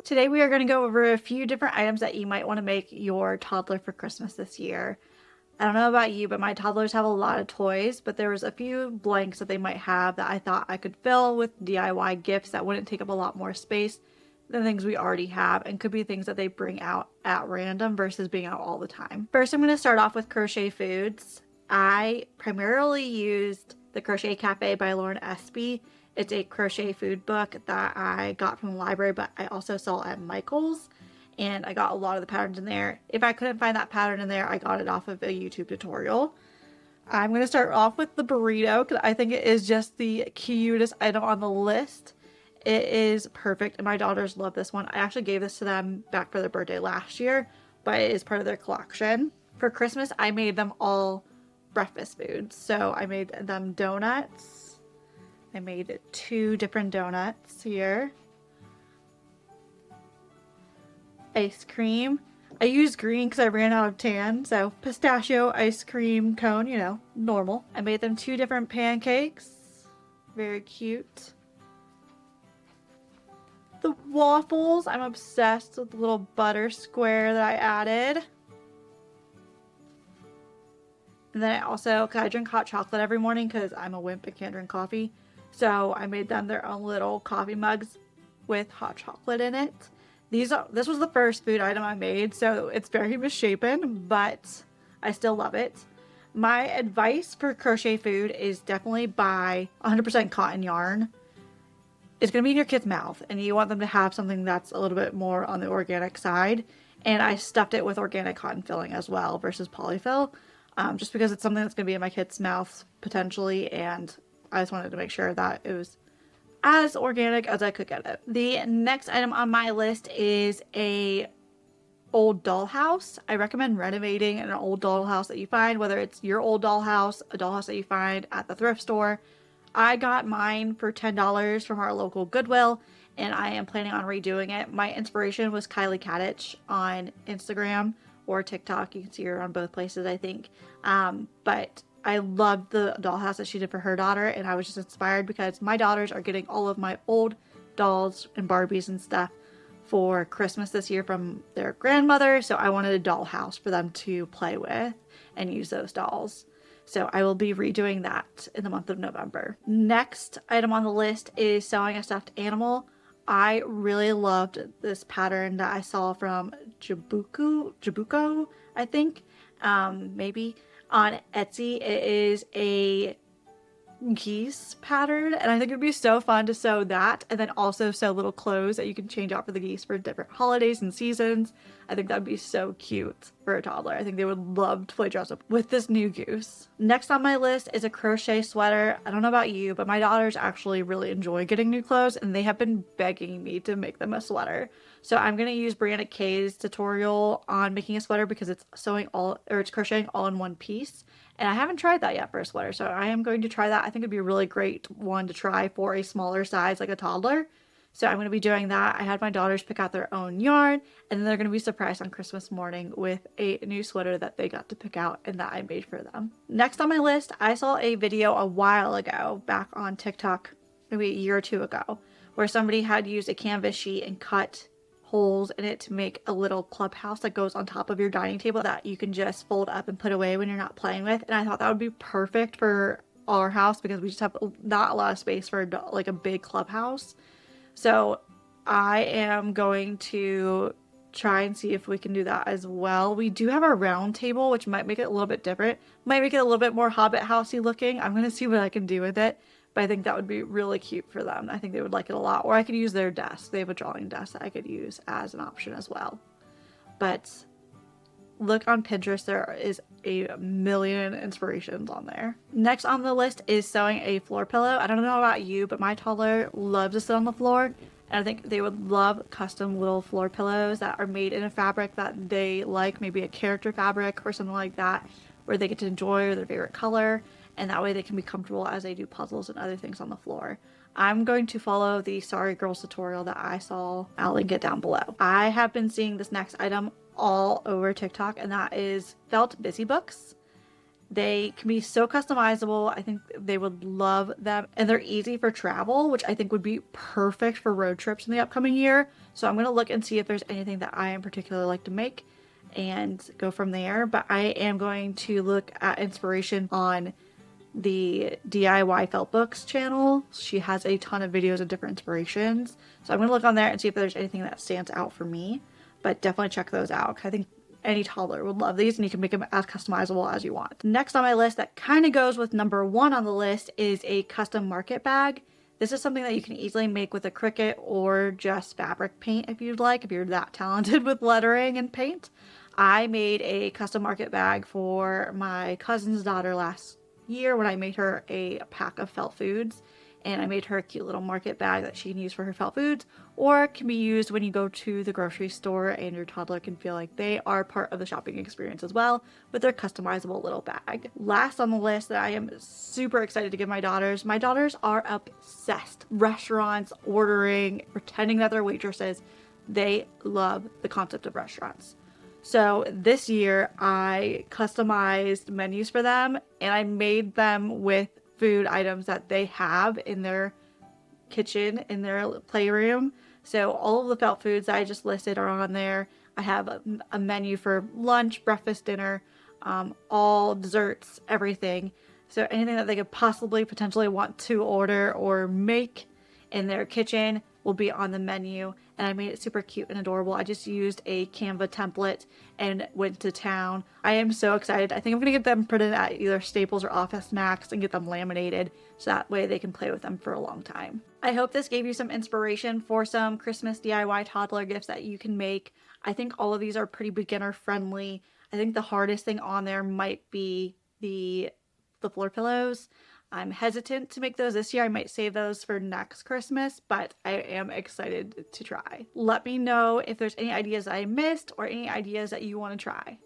Today we are going to go over a few different items that you might want to make your toddler for Christmas this year. I don't know about you, but my toddlers have a lot of toys, but there was a few blanks that they might have that I thought I could fill with DIY gifts that wouldn't take up a lot more space than things we already have, and could be things that they bring out at random versus being out all the time. First, I'm going to start off with Crochet Foods. I primarily used the Crochet Cafe by Lauren Espy. It's a crochet food book that I got from the library, but I also saw at Michael's, and I got a lot of the patterns in there. If I couldn't find that pattern in there, I got it off of a YouTube tutorial. I'm going to start off with the burrito because I think it is just the cutest item on the list. It is perfect, and my daughters love this one. I actually gave this to them back for their birthday last year, but it is part of their collection. For Christmas, I made them all breakfast foods. So I made them donuts. I made 2 different donuts here. Ice cream. I used green because I ran out of tan, so pistachio ice cream cone, you know, normal. I made them 2 different pancakes. Very cute. The waffles, I'm obsessed with the little butter square that I added. And then I also, cause I drink hot chocolate every morning because I'm a wimp and can't drink coffee. So I made them their own little coffee mugs with hot chocolate in it. This was the first food item I made, so it's very misshapen, but I still love it. My advice for crochet food is definitely buy 100% cotton yarn. It's going to be in your kid's mouth, and you want them to have something that's a little bit more on the organic side. And I stuffed it with organic cotton filling as well versus polyfill, just because it's something that's going to be in my kid's mouth potentially, and I just wanted to make sure that it was as organic as I could get it. The next item on my list is a old dollhouse. I recommend renovating an old dollhouse that you find, whether it's your old dollhouse, a dollhouse that you find at the thrift store. I got mine for $10 from our local Goodwill, and I am planning on redoing it. My inspiration was Kylie Kadich on Instagram or TikTok. You can see her on both places, I think. But I loved the dollhouse that she did for her daughter, and I was just inspired because my daughters are getting all of my old dolls and Barbies and stuff for Christmas this year from their grandmother, so I wanted a dollhouse for them to play with and use those dolls. So I will be redoing that in the month of November. Next item on the list is sewing a stuffed animal. I really loved this pattern that I saw from Jabuko, I think, maybe. On Etsy. It is a geese pattern, and I think it'd be so fun to sew that and then also sew little clothes that you can change out for the geese for different holidays and seasons. I think that'd be so cute for a toddler. I think they would love to play dress up with this new goose. Next on my list is a crochet sweater. I don't know about you, but my daughters actually really enjoy getting new clothes, and they have been begging me to make them a sweater. So I'm going to use Brianna Kay's tutorial on making a sweater because it's it's crocheting all in one piece. And I haven't tried that yet for a sweater, so I am going to try that. I think it'd be a really great one to try for a smaller size, like a toddler. So I'm going to be doing that. I had my daughters pick out their own yarn, and then they're going to be surprised on Christmas morning with a new sweater that they got to pick out and that I made for them. Next on my list, I saw a video a while ago, back on TikTok, maybe a year or 2 ago, where somebody had used a canvas sheet and cut holes in it to make a little clubhouse that goes on top of your dining table that you can just fold up and put away when you're not playing with. And I thought that would be perfect for our house because we just have not a lot of space for like a big clubhouse. So I am going to try and see if we can do that as well. We do have a round table, which might make it a little bit different, might make it a little bit more Hobbit housey looking. I'm going to see what I can do with it. But I think that would be really cute for them. I think they would like it a lot. Or I could use their desk. They have a drawing desk that I could use as an option as well. But look on Pinterest. There is a million inspirations on there. Next on the list is sewing a floor pillow. I don't know about you, but my toddler loves to sit on the floor. And I think they would love custom little floor pillows that are made in a fabric that they like, maybe a character fabric or something like that, where they get to enjoy their favorite color. And that way they can be comfortable as they do puzzles and other things on the floor. I'm going to follow the Sorry Girls tutorial that I saw. I'll link it down below. I have been seeing this next item all over TikTok, and that is felt busy books. They can be so customizable. I think they would love them. And they're easy for travel, which I think would be perfect for road trips in the upcoming year. So I'm going to look and see if there's anything that I in particular like to make and go from there. But I am going to look at inspiration on the DIY Felt Books channel. She has a ton of videos of different inspirations. So I'm going to look on there and see if there's anything that stands out for me. But definitely check those out. I think any toddler would love these, and you can make them as customizable as you want. Next on my list that kind of goes with number 1 on the list is a custom market bag. This is something that you can easily make with a Cricut or just fabric paint if you'd like, if you're that talented with lettering and paint. I made a custom market bag for my cousin's daughter last year when I made her a pack of felt foods, and I made her a cute little market bag that she can use for her felt foods, or it can be used when you go to the grocery store and your toddler can feel like they are part of the shopping experience as well with their customizable little bag. Last on the list that I am super excited to give my daughters are obsessed. Restaurants, ordering, pretending that they're waitresses. They love the concept of restaurants. So this year I customized menus for them, and I made them with food items that they have in their kitchen, in their playroom. So all of the felt foods that I just listed are on there. I have a menu for lunch, breakfast, dinner, all desserts, everything. So anything that they could possibly potentially want to order or make in their kitchen will be on the menu, and I made it super cute and adorable. I just used a Canva template and went to town. I am so excited. I think I'm gonna get them printed at either Staples or Office Max and get them laminated so that way they can play with them for a long time. I hope this gave you some inspiration for some Christmas DIY toddler gifts that you can make. I think all of these are pretty beginner friendly. I think the hardest thing on there might be the floor pillows. I'm hesitant to make those this year. I might save those for next Christmas, but I am excited to try. Let me know if there's any ideas I missed or any ideas that you want to try.